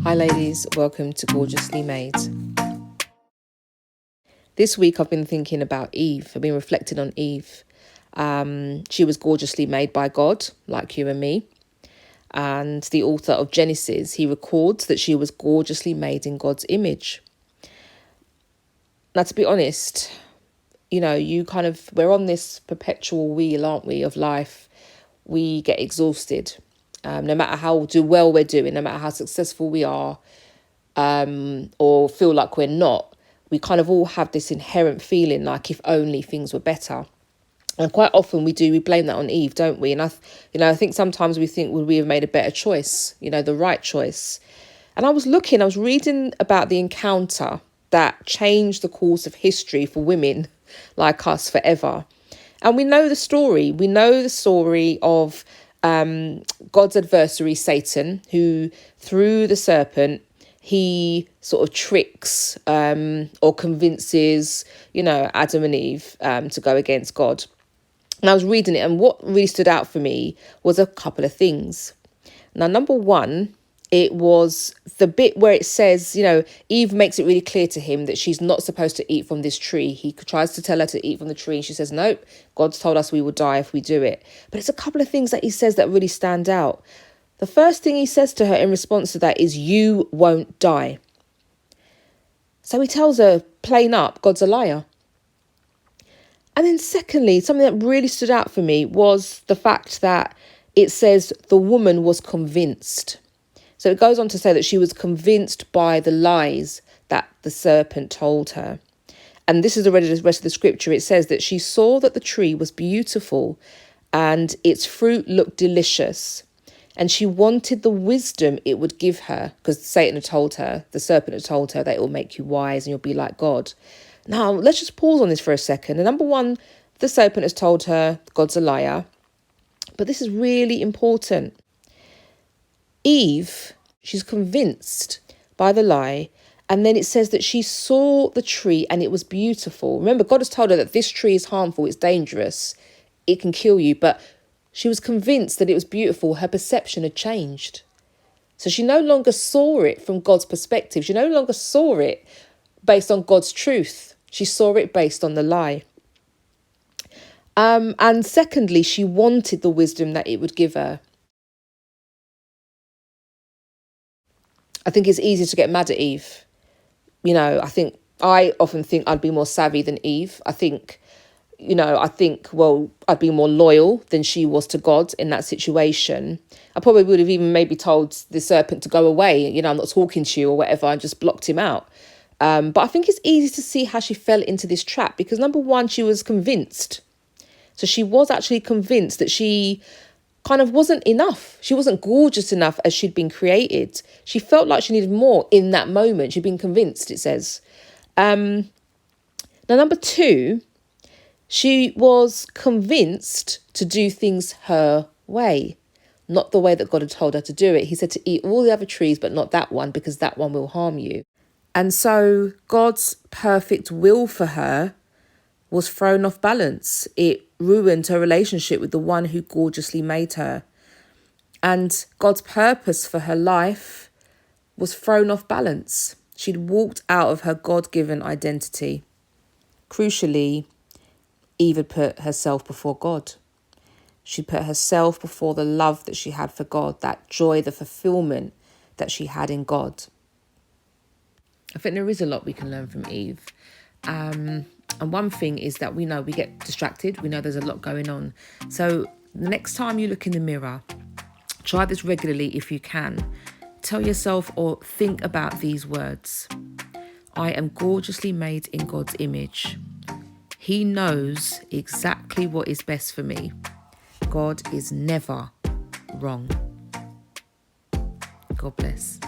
Hi ladies, welcome to Gorgeously Made. This week I've been thinking about Eve. I've been reflecting on Eve. She was gorgeously made by God, like you and me. And the author of Genesis, he records that she was gorgeously made in God's image. Now, to be honest, we're on this perpetual wheel, aren't we, of life. We get exhausted. No matter how well we're doing, no matter how successful we are, or feel like we're not, we kind of all have this inherent feeling like if only things were better. And quite often we blame that on Eve, don't we? And I think sometimes we think, would we have made a better choice, the right choice? And I was reading about the encounter that changed the course of history for women like us forever. And we know the story. We know the story of God's adversary, Satan, who through the serpent, he sort of tricks or convinces, Adam and Eve to go against God. And I was reading it, and what really stood out for me was a couple of things. Now, number one, it was the bit where it says, Eve makes it really clear to him that she's not supposed to eat from this tree. He tries to tell her to eat from the tree, and she says, nope, God's told us we will die if we do it. But it's a couple of things that he says that really stand out. The first thing he says to her in response to that is, you won't die. So he tells her, plain up, God's a liar. And then secondly, something that really stood out for me was the fact that it says the woman was convinced. So it goes on to say that she was convinced by the lies that the serpent told her. And this is the rest of the scripture. It says that she saw that the tree was beautiful and its fruit looked delicious. And she wanted the wisdom it would give her, because Satan had told her, the serpent had told her that it will make you wise and you'll be like God. Now, let's just pause on this for a second. And number one, the serpent has told her God's a liar. But this is really important. Eve, she's convinced by the lie. And then it says that she saw the tree and it was beautiful. Remember, God has told her that this tree is harmful, it's dangerous, it can kill you. But she was convinced that it was beautiful. Her perception had changed. So she no longer saw it from God's perspective. She no longer saw it based on God's truth. She saw it based on the lie. And secondly, she wanted the wisdom that it would give her. I think it's easy to get mad at Eve. I often think I'd be more savvy than Eve. I think, I'd be more loyal than she was to God in that situation. I probably would have even maybe told the serpent to go away, I'm not talking to you or whatever, and just blocked him out. But I think it's easy to see how she fell into this trap because number one, she was convinced. So she was actually convinced that she kind of wasn't enough. She wasn't gorgeous enough as she'd been created. She felt like she needed more in that moment. She'd been convinced, it says. Now, number two, she was convinced to do things her way, not the way that God had told her to do it. He said to eat all the other trees, but not that one, because that one will harm you. And so God's perfect will for her was thrown off balance. It ruined her relationship with the one who gorgeously made her. And God's purpose for her life was thrown off balance. She'd walked out of her God-given identity. Crucially, Eve had put herself before God. She put herself before the love that she had for God, that joy, the fulfillment that she had in God. I think there is a lot we can learn from Eve. And one thing is that we know we get distracted. We know there's a lot going on. So the next time you look in the mirror, try this regularly if you can. Tell yourself or think about these words. I am gorgeously made in God's image. He knows exactly what is best for me. God is never wrong. God bless.